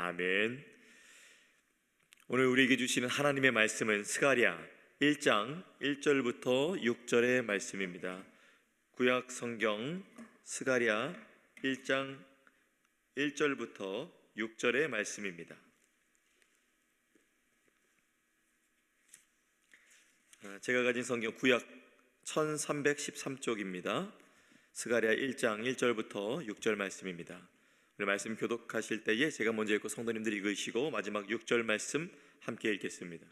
아멘. 오늘 우리에게 주시는 하나님의 말씀은 스가랴 1장 1절부터 6절의 말씀입니다. 구약 성경 스가랴 1장 1절부터 6절의 말씀입니다. 제가 가진 성경 구약 1313쪽입니다. 스가랴 1장 1절부터 6절 말씀입니다. 오늘 말씀 교독하실 때에 제가 먼저 읽고 성도님들이 읽으시고 마지막 6절 말씀 함께 읽겠습니다.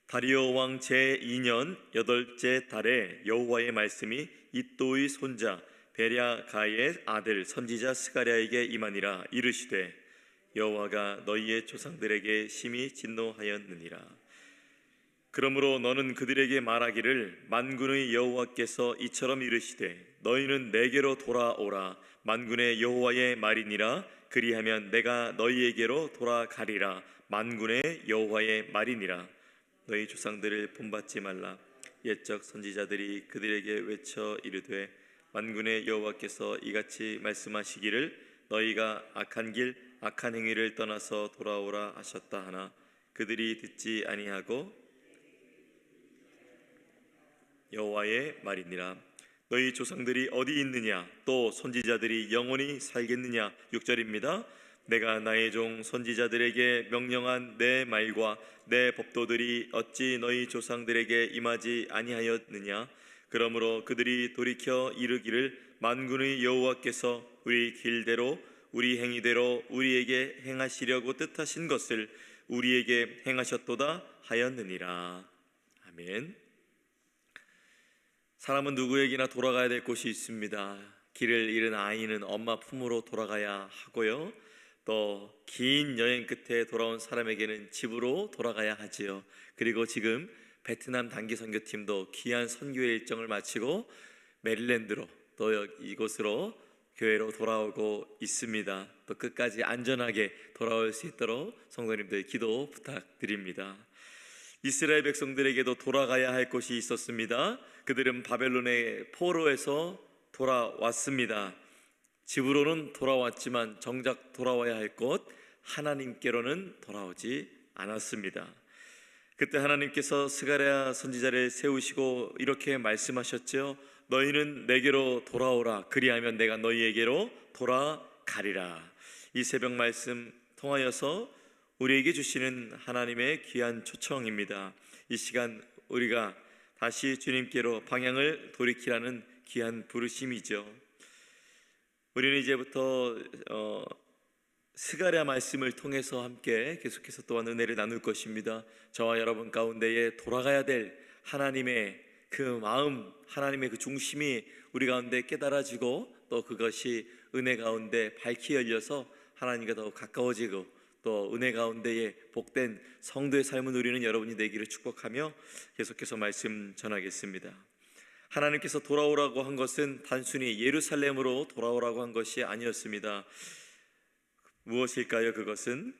다리오 왕 제2년 8째 달에 여호와의 말씀이 이또의 손자 베랴가의 아들 선지자 스가랴에게 임하니라. 이르시되 여호와가 너희의 조상들에게 심히 진노하였느니라. 그러므로 너는 그들에게 말하기를 만군의 여호와께서 이처럼 이르시되 너희는 내게로 돌아오라. 만군의 여호와의 말이니라. 그리하면 내가 너희에게로 돌아가리라. 만군의 여호와의 말이니라. 너희 조상들을 본받지 말라. 옛적 선지자들이 그들에게 외쳐 이르되 만군의 여호와께서 이같이 말씀하시기를 너희가 악한 길 악한 행위를 떠나서 돌아오라 하셨다 하나 그들이 듣지 아니하고 여호와의 말이니라. 너희 조상들이 어디 있느냐? 또 선지자들이 영원히 살겠느냐? 6절입니다. 내가 나의 종 선지자들에게 명령한 내 말과 내 법도들이 어찌 너희 조상들에게 임하지 아니하였느냐? 그러므로 그들이 돌이켜 이르기를 만군의 여호와께서 우리 길대로 우리 행위대로 우리에게 행하시려고 뜻하신 것을 우리에게 행하셨도다 하였느니라. 아멘. 사람은 누구에게나 돌아가야 될 곳이 있습니다. 길을 잃은 아이는 엄마 품으로 돌아가야 하고요, 또 긴 여행 끝에 돌아온 사람에게는 집으로 돌아가야 하지요. 그리고 지금 베트남 단기 선교팀도 귀한 선교의 일정을 마치고 메릴랜드로 또 이곳으로 교회로 돌아오고 있습니다. 또 끝까지 안전하게 돌아올 수 있도록 성도님들 기도 부탁드립니다. 이스라엘 백성들에게도 돌아가야 할 곳이 있었습니다. 그들은 바벨론의 포로에서 돌아왔습니다. 집으로는 돌아왔지만 정작 돌아와야 할 곳 하나님께로는 돌아오지 않았습니다. 그때 하나님께서 스가랴 선지자를 세우시고 이렇게 말씀하셨죠. 너희는 내게로 돌아오라. 그리하면 내가 너희에게로 돌아가리라. 이 새벽 말씀 통하여서 우리에게 주시는 하나님의 귀한 초청입니다. 이 시간 우리가 다시 주님께로 방향을 돌이키라는 귀한 부르심이죠. 우리는 이제부터 스가랴 말씀을 통해서 함께 계속해서 또한 은혜를 나눌 것입니다. 저와 여러분 가운데에 돌아가야 될 하나님의 그 마음, 하나님의 그 중심이 우리 가운데 깨달아지고 또 그것이 은혜 가운데 밝히 열려서 하나님과 더 가까워지고 또 은혜 가운데에 복된 성도의 삶을 누리는 여러분이 되기를 축복하며 계속해서 말씀 전하겠습니다. 하나님께서 돌아오라고 한 것은 단순히 예루살렘으로 돌아오라고 한 것이 아니었습니다. 무엇일까요? 그것은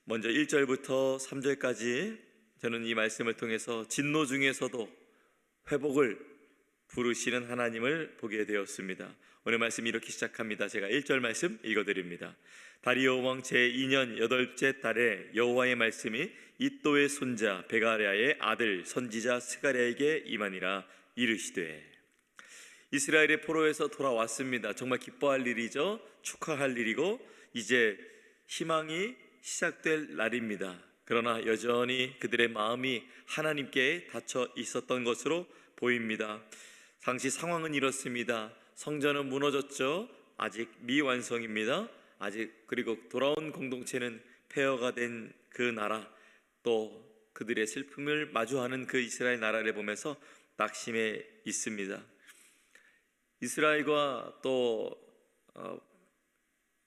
먼저 1절부터 3절까지 저는 이 말씀을 통해서 진노 중에서도 회복을 부르시는 하나님을 보게 되었습니다. 오늘 말씀 이렇게 시작합니다. 제가 1절 말씀 읽어드립니다. 다리오 왕 제2년 8째 달에 여호와의 말씀이 이또의 손자 베가랴의 아들 선지자 스가랴에게 임하니라. 이르시되 이스라엘의 포로에서 돌아왔습니다. 정말 기뻐할 일이죠. 축하할 일이고 이제 희망이 시작될 날입니다. 그러나 여전히 그들의 마음이 하나님께 닫혀 있었던 것으로 보입니다. 당시 상황은 이렇습니다. 성전은 무너졌죠. 아직 미완성입니다. 그리고 돌아온 공동체는 폐허가 된 그 나라, 또 그들의 슬픔을 마주하는 그 이스라엘 나라를 보면서 낙심해 있습니다. 이스라엘과 또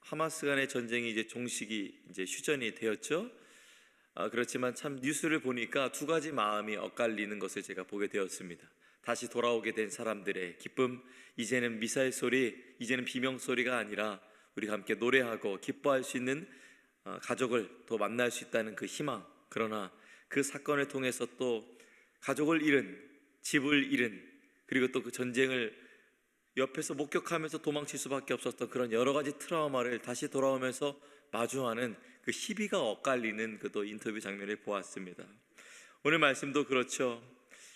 하마스 간의 전쟁이 이제 종식이 이제 휴전이 되었죠. 그렇지만 참 뉴스를 보니까 두 가지 마음이 엇갈리는 것을 제가 보게 되었습니다. 다시 돌아오게 된 사람들의 기쁨, 이제는 미사일 소리, 이제는 비명 소리가 아니라 우리가 함께 노래하고 기뻐할 수 있는 가족을 또 만날 수 있다는 그 희망. 그러나 그 사건을 통해서 또 가족을 잃은, 집을 잃은, 그리고 또 그 전쟁을 옆에서 목격하면서 도망칠 수밖에 없었던 그런 여러 가지 트라우마를 다시 돌아오면서 마주하는 그 시비가 엇갈리는 그도 인터뷰 장면을 보았습니다. 오늘 말씀도 그렇죠.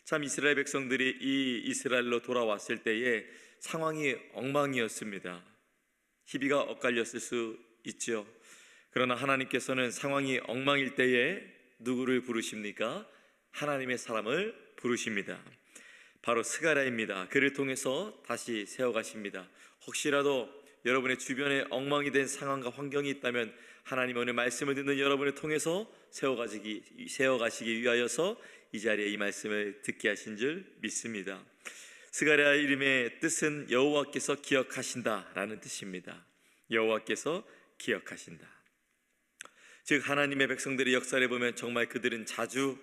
참 이스라엘 백성들이 이 이스라엘로 돌아왔을 때에 상황이 엉망이었습니다. 시비가 엇갈렸을 수 있죠. 그러나 하나님께서는 상황이 엉망일 때에 누구를 부르십니까? 하나님의 사람을 부르십니다. 바로 스가랴입니다. 그를 통해서 다시 세워가십니다. 혹시라도 여러분의 주변에 엉망이 된 상황과 환경이 있다면 하나님 오늘 말씀을 듣는 여러분을 통해서 세워가시기 위하여서 이 자리에 이 말씀을 듣게 하신 줄 믿습니다. 스가랴 이름의 뜻은 여호와께서 기억하신다라는 뜻입니다. 여호와께서 기억하신다. 즉 하나님의 백성들의 역사를 보면 정말 그들은 자주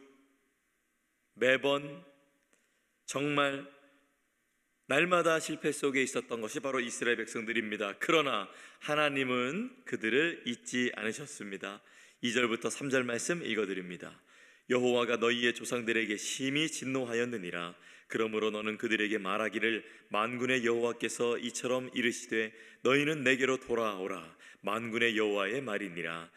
매번 정말 날마다 실패 속에 있었던 것이 바로 이스라엘 백성들입니다. 그러나 하나님은 그들을 잊지 않으셨습니다. 2절부터 3절 말씀 읽어드립니다. 여호와가 너희의 조상들에게 심히 진노하였느니라. 그러므로 너는 그들에게 말하기를 만군의 여호와께서 이처럼 이르시되 너희는 내게로 돌아오라. 만군의 여호와의 말이니라.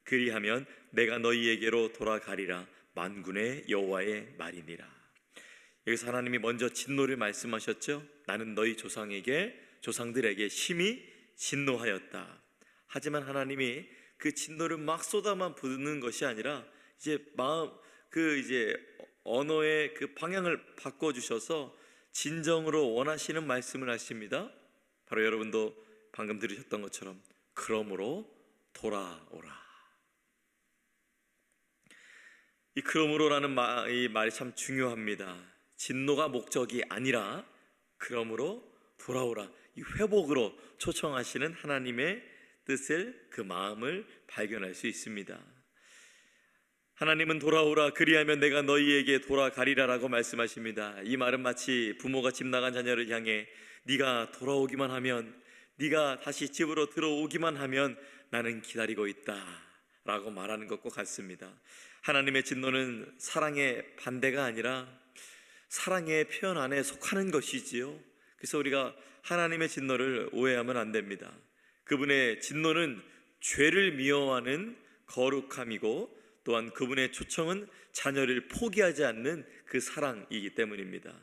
그리하면 내가 너희에게로 돌아가리라. 만군의 여호와의 말이니라. 여기서 하나님이 먼저 진노를 말씀하셨죠. 나는 너희 조상들에게 심히 진노하였다. 하지만 하나님이 그 진노를 막 쏟아만 부는 것이 아니라 이제 언어의 그 방향을 바꿔 주셔서 진정으로 원하시는 말씀을 하십니다. 바로 여러분도 방금 들으셨던 것처럼 그러므로 돌아오라. 이 그러므로라는 이 말이 참 중요합니다. 진노가 목적이 아니라 그러므로 돌아오라, 이 회복으로 초청하시는 하나님의 뜻을, 그 마음을 발견할 수 있습니다. 하나님은 돌아오라, 그리하면 내가 너희에게 돌아가리라 라고 말씀하십니다. 이 말은 마치 부모가 집 나간 자녀를 향해 네가 돌아오기만 하면, 네가 다시 집으로 들어오기만 하면 나는 기다리고 있다 라고 말하는 것과 같습니다. 하나님의 진노는 사랑의 반대가 아니라 사랑의 표현 안에 속하는 것이지요. 그래서 우리가 하나님의 진노를 오해하면 안 됩니다. 그분의 진노는 죄를 미워하는 거룩함이고, 또한 그분의 초청은 자녀를 포기하지 않는 그 사랑이기 때문입니다.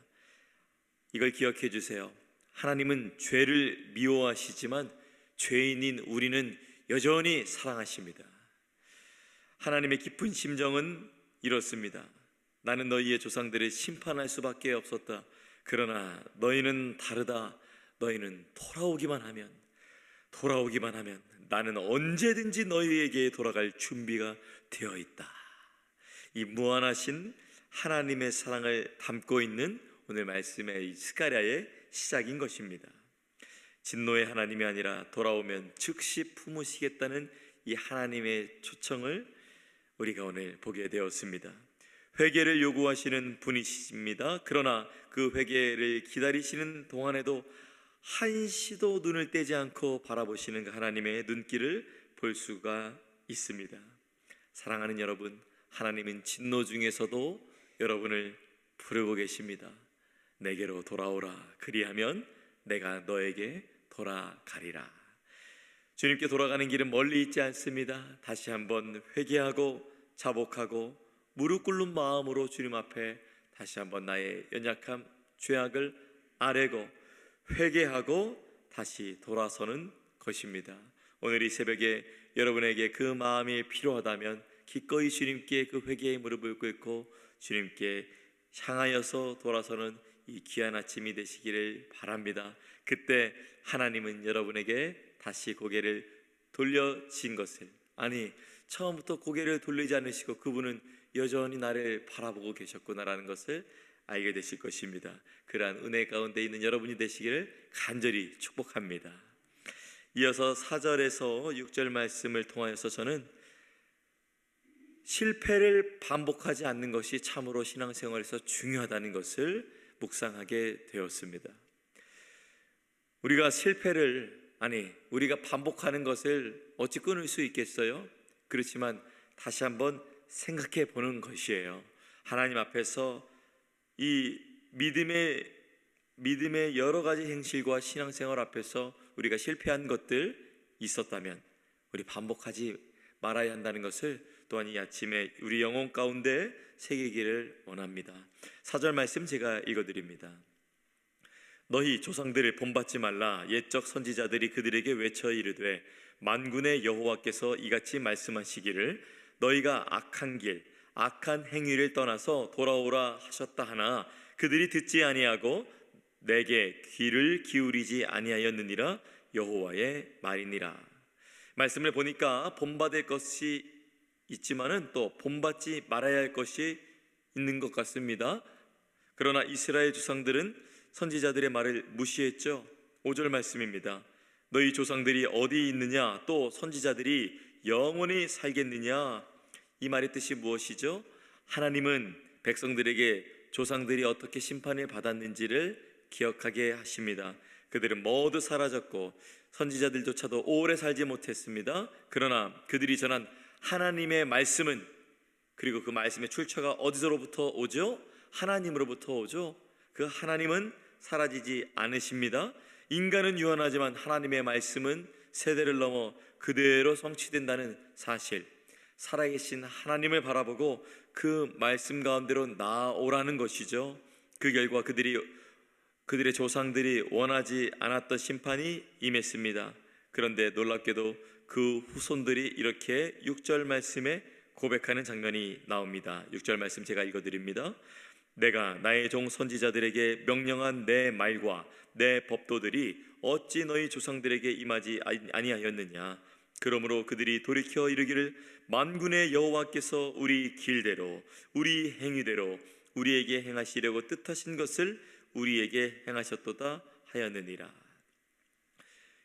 이걸 기억해 주세요. 하나님은 죄를 미워하시지만 죄인인 우리는 여전히 사랑하십니다. 하나님의 깊은 심정은 이렇습니다. 나는 너희의 조상들을 심판할 수밖에 없었다. 그러나 너희는 다르다. 너희는 돌아오기만 하면 나는 언제든지 너희에게 돌아갈 준비가 되어 있다. 이 무한하신 하나님의 사랑을 담고 있는 오늘 말씀의 이 스가랴의 시작인 것입니다. 진노의 하나님이 아니라 돌아오면 즉시 품으시겠다는 이 하나님의 초청을 우리가 오늘 보게 되었습니다. 회개를 요구하시는 분이십니다. 그러나 그 회개를 기다리시는 동안에도 한시도 눈을 떼지 않고 바라보시는 그 하나님의 눈길을 볼 수가 있습니다. 사랑하는 여러분, 하나님은 진노 중에서도 여러분을 부르고 계십니다. 내게로 돌아오라. 그리하면 내가 너에게 돌아가리라. 주님께 돌아가는 길은 멀리 있지 않습니다. 다시 한번 회개하고 자복하고 무릎 꿇는 마음으로 주님 앞에 다시 한번 나의 연약함, 죄악을 아뢰고 회개하고 다시 돌아서는 것입니다. 오늘 이 새벽에 여러분에게 그 마음이 필요하다면 기꺼이 주님께 그 회개의 무릎을 꿇고 주님께 향하여서 돌아서는 이 귀한 아침이 되시기를 바랍니다. 그때 하나님은 여러분에게 다시 고개를 돌려신 것을, 아니 처음부터 고개를 돌리지 않으시고 그분은 여전히 나를 바라보고 계셨구나라는 것을 알게 되실 것입니다. 그러한 은혜 가운데 있는 여러분이 되시기를 간절히 축복합니다. 이어서 4절에서 6절 말씀을 통하여서 저는 실패를 반복하지 않는 것이 참으로 신앙생활에서 중요하다는 것을 묵상하게 되었습니다. 우리가 우리가 반복하는 것을 어찌 끊을 수 있겠어요? 그렇지만 다시 한번 생각해 보는 것이에요. 하나님 앞에서 이 믿음의 믿음의 여러 가지 행실과 신앙생활 앞에서 우리가 실패한 것들 있었다면 우리 반복하지 말아야 한다는 것을 또한 이 아침에 우리 영혼 가운데 새기기를 원합니다. 4절 말씀 제가 읽어드립니다. 너희 조상들을 본받지 말라. 옛적 선지자들이 그들에게 외쳐 이르되 만군의 여호와께서 이같이 말씀하시기를 너희가 악한 길 악한 행위를 떠나서 돌아오라 하셨다 하나 그들이 듣지 아니하고 내게 귀를 기울이지 아니하였느니라. 여호와의 말이니라. 말씀을 보니까 본받을 것이 있지만은 또 본받지 말아야 할 것이 있는 것 같습니다. 그러나 이스라엘 조상들은 선지자들의 말을 무시했죠. 5절 말씀입니다. 너희 조상들이 어디 있느냐 또 선지자들이 영원히 살겠느냐. 이 말의 뜻이 무엇이죠? 하나님은 백성들에게 조상들이 어떻게 심판을 받았는지를 기억하게 하십니다. 그들은 모두 사라졌고 선지자들조차도 오래 살지 못했습니다. 그러나 그들이 전한 하나님의 말씀은, 그리고 그 말씀의 출처가 어디서로부터 오죠? 하나님으로부터 오죠. 그 하나님은 사라지지 않으십니다. 인간은 유한하지만 하나님의 말씀은 세대를 넘어 그대로 성취된다는 사실, 살아계신 하나님을 바라보고 그 말씀 가운데로 나아오라는 것이죠. 그 결과 그들의 조상들이 원하지 않았던 심판이 임했습니다. 그런데 놀랍게도 그 후손들이 이렇게 6절 말씀에 고백하는 장면이 나옵니다. 6절 말씀 제가 읽어드립니다. 내가 나의 종 선지자들에게 명령한 내 말과 내 법도들이 어찌 너희 조상들에게 임하지 아니하였느냐. 그러므로 그들이 돌이켜 이르기를 만군의 여호와께서 우리 길대로 우리 행위대로 우리에게 행하시려고 뜻하신 것을 우리에게 행하셨도다 하였느니라.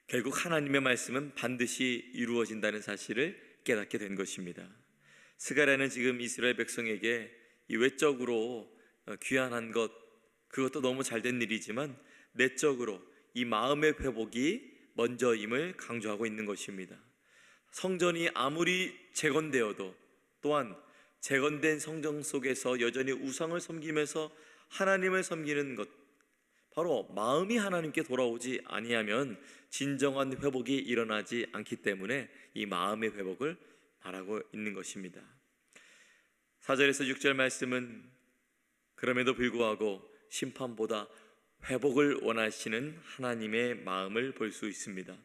결국 하나님의 말씀은 반드시 이루어진다는 사실을 깨닫게 된 것입니다. 스가랴는 지금 이스라엘 백성에게 이 외적으로 귀환한 것, 그것도 너무 잘된 일이지만 내적으로 이 마음의 회복이 먼저임을 강조하고 있는 것입니다. 성전이 아무리 재건되어도 또한 재건된 성전 속에서 여전히 우상을 섬기면서 하나님을 섬기는 것, 바로 마음이 하나님께 돌아오지 아니하면 진정한 회복이 일어나지 않기 때문에 이 마음의 회복을 말하고 있는 것입니다. 4절에서 6절 말씀은 그럼에도 불구하고 심판보다 회복을 원하시는 하나님의 마음을 볼 수 있습니다.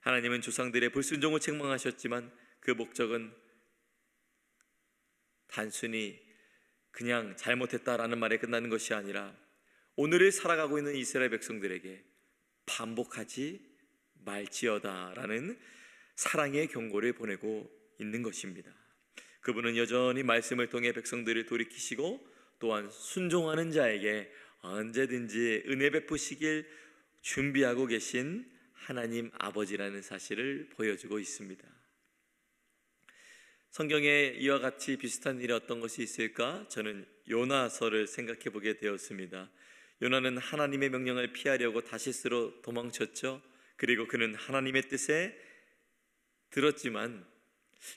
하나님은 조상들의 불순종을 책망하셨지만 그 목적은 단순히 그냥 잘못했다라는 말에 끝나는 것이 아니라 오늘을 살아가고 있는 이스라엘 백성들에게 반복하지 말지어다라는 사랑의 경고를 보내고 있는 것입니다. 그분은 여전히 말씀을 통해 백성들을 돌이키시고 또한 순종하는 자에게 언제든지 은혜 베푸시길 준비하고 계신 하나님 아버지라는 사실을 보여주고 있습니다. 성경에 이와 같이 비슷한 일이 어떤 것이 있을까? 저는 요나서를 생각해 보게 되었습니다. 요나는 하나님의 명령을 피하려고 다시스로 도망쳤죠. 그리고 그는 하나님의 뜻에 들었지만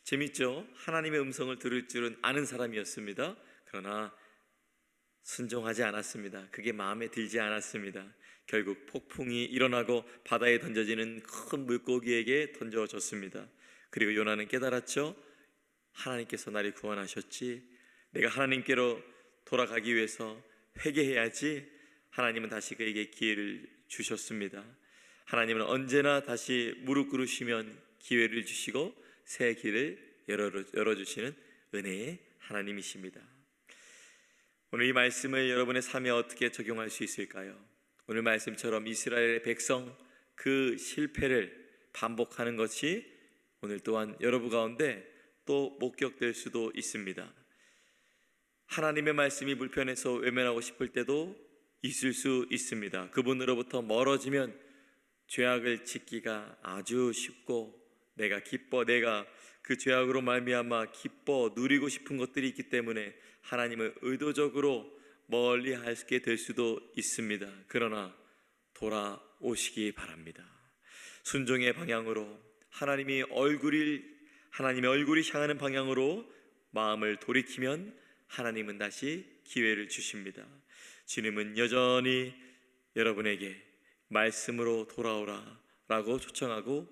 재밌죠? 하나님의 음성을 들을 줄은 아는 사람이었습니다. 그러나 순종하지 않았습니다. 그게 마음에 들지 않았습니다. 결국 폭풍이 일어나고 바다에 던져지는 큰 물고기에게 던져졌습니다. 그리고 요나는 깨달았죠. 하나님께서 나를 구원하셨지, 내가 하나님께로 돌아가기 위해서 회개해야지. 하나님은 다시 그에게 기회를 주셨습니다. 하나님은 언제나 다시 무릎 꿇으시면 기회를 주시고 새 길을 열어주시는 은혜의 하나님이십니다. 오늘 이 말씀을 여러분의 삶에 어떻게 적용할 수 있을까요? 오늘 말씀처럼 이스라엘의 백성 그 실패를 반복하는 것이 오늘 또한 여러분 가운데 또 목격될 수도 있습니다. 하나님의 말씀이 불편해서 외면하고 싶을 때도 있을 수 있습니다. 그분으로부터 멀어지면 죄악을 짓기가 아주 쉽고 내가 그 죄악으로 말미암아 기뻐 누리고 싶은 것들이 있기 때문에 하나님을 의도적으로 멀리하게 될 수도 있습니다. 그러나 돌아오시기 바랍니다. 순종의 방향으로 하나님의 얼굴이 향하는 방향으로 마음을 돌이키면 하나님은 다시 기회를 주십니다. 주님은 여전히 여러분에게 말씀으로 돌아오라라고 초청하고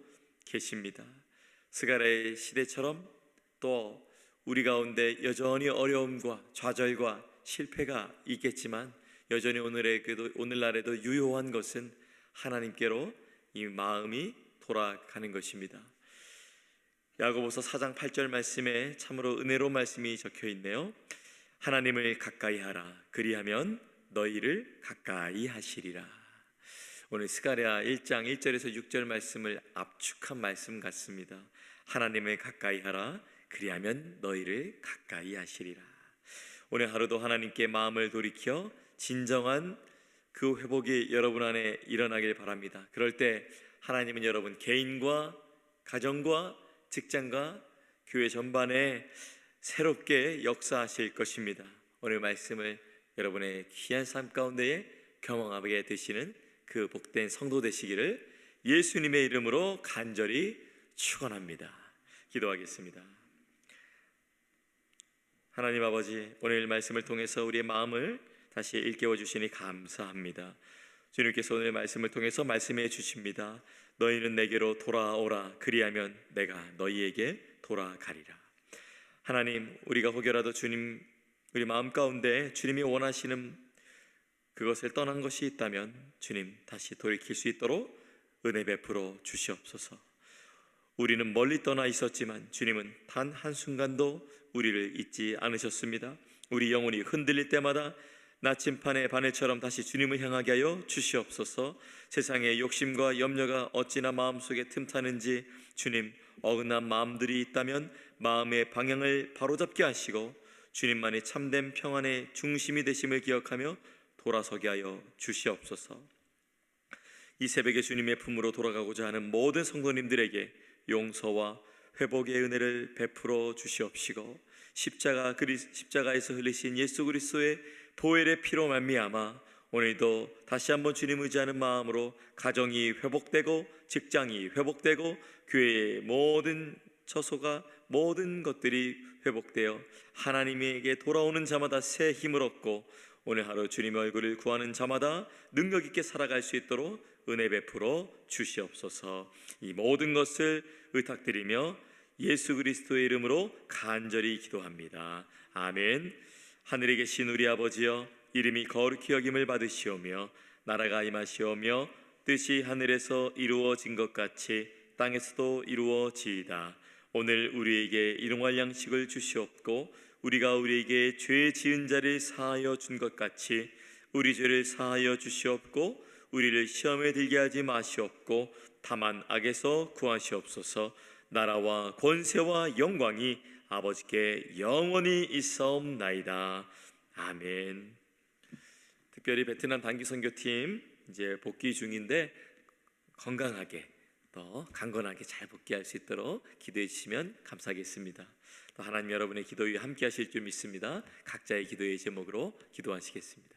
계십니다. 스가랴의 시대처럼 또 우리 가운데 여전히 어려움과 좌절과 실패가 있겠지만 여전히 오늘날에도 유효한 것은 하나님께로 이 마음이 돌아가는 것입니다. 야고보서 4장 8절 말씀에 참으로 은혜로운 말씀이 적혀 있네요. 하나님을 가까이 하라. 그리하면 너희를 가까이 하시리라. 오늘 스가랴 1장 1절에서 6절 말씀을 압축한 말씀 같습니다. 하나님을 가까이 하라. 그리하면 너희를 가까이 하시리라. 오늘 하루도 하나님께 마음을 돌이켜 진정한 그 회복이 여러분 안에 일어나길 바랍니다. 그럴 때 하나님은 여러분 개인과 가정과 직장과 교회 전반에 새롭게 역사하실 것입니다. 오늘 말씀을 여러분의 귀한 삶 가운데에 경험하게 되시는 그 복된 성도 되시기를 예수님의 이름으로 간절히 축원합니다. 기도하겠습니다. 하나님 아버지, 오늘 말씀을 통해서 우리의 마음을 다시 일깨워 주시니 감사합니다. 주님께서 오늘 말씀을 통해서 말씀해 주십니다. 너희는 내게로 돌아오라. 그리하면 내가 너희에게 돌아가리라. 하나님, 우리가 혹여라도 주님, 우리 마음 가운데 주님이 원하시는 그것을 떠난 것이 있다면 주님 다시 돌이킬 수 있도록 은혜 베풀어 주시옵소서. 우리는 멀리 떠나 있었지만 주님은 단 한순간도 우리를 잊지 않으셨습니다. 우리 영혼이 흔들릴 때마다 나침판의 바늘처럼 다시 주님을 향하게 하여 주시옵소서. 세상의 욕심과 염려가 어찌나 마음속에 틈타는지 주님, 어긋난 마음들이 있다면 마음의 방향을 바로잡게 하시고 주님만이 참된 평안의 중심이 되심을 기억하며 돌아서게 하여 주시옵소서. 이 새벽에 주님의 품으로 돌아가고자 하는 모든 성도님들에게 용서와 회복의 은혜를 베풀어 주시옵시고 십자가에서 흘리신 예수 그리스도의 보혈의 피로 말미암아 오늘도 다시 한번 주님 의지하는 마음으로 가정이 회복되고 직장이 회복되고 교회의 모든 처소가 모든 것들이 회복되어 하나님에게 돌아오는 자마다 새 힘을 얻고 오늘 하루 주님의 얼굴을 구하는 자마다 능력 있게 살아갈 수 있도록 은혜 베풀어 주시옵소서. 이 모든 것을 의탁드리며 예수 그리스도의 이름으로 간절히 기도합니다. 아멘. 하늘에 계신 우리 아버지여, 이름이 거룩히 여김을 받으시오며 나라가 임하시오며 뜻이 하늘에서 이루어진 것 같이 땅에서도 이루어지이다. 오늘 우리에게 일용할 양식을 주시옵고 우리가 우리에게 죄 지은 자를 사하여 준 것 같이 우리 죄를 사하여 주시옵고 우리를 시험에 들게 하지 마시옵고 다만 악에서 구하시옵소서. 나라와 권세와 영광이 아버지께 영원히 있사옵나이다. 아멘. 특별히 베트남 단기 선교팀 이제 복귀 중인데 건강하게 또 강건하게 잘 복귀할 수 있도록 기도해 주시면 감사하겠습니다. 또 하나님 여러분의 기도 위에 함께 하실 줄 믿습니다. 각자의 기도의 제목으로 기도하시겠습니다.